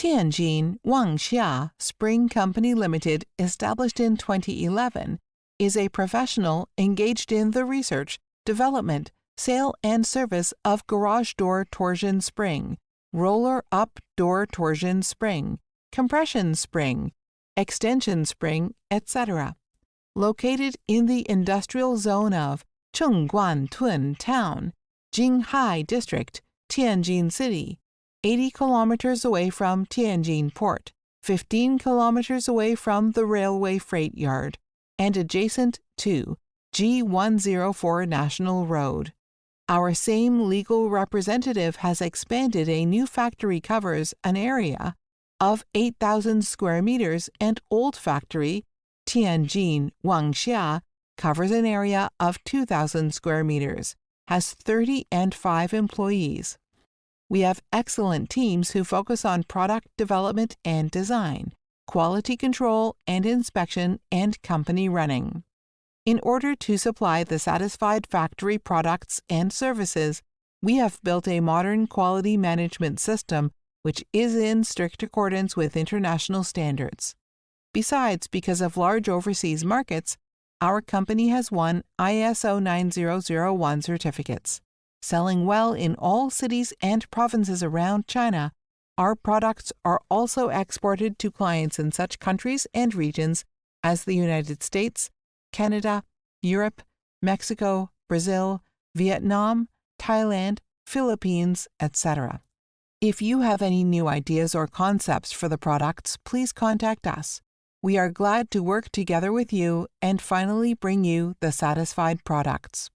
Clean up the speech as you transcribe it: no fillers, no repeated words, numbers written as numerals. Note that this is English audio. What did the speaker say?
Tianjin Wangxia Spring Company Limited, established in 2011, is a professional engaged in the research, development, sale, and service of garage door torsion spring, roller-up door torsion spring, compression spring, extension spring, etc. Located in the industrial zone of Chengguantun Town, Jinghai District, Tianjin City, 80 kilometers away from Tianjin Port, 15 kilometers away from the railway freight yard, and adjacent to G104 National Road. Our same legal representative has expanded. A new factory covers an area of 8,000 square meters, and old factory, Tianjin Wangxia, covers an area of 2,000 square meters, has 35 employees. We have excellent teams who focus on product development and design, quality control and inspection, and company running. In order to supply the satisfied factory products and services, we have built a modern quality management system which is in strict accordance with international standards. Besides, because of large overseas markets, our company has won ISO 9001 certificates. Selling well in all cities and provinces around China, our products are also exported to clients in such countries and regions as the United States, Canada, Europe, Mexico, Brazil, Vietnam, Thailand, Philippines, etc. If you have any new ideas or concepts for the products, please contact us. We are glad to work together with you and finally bring you the satisfied products.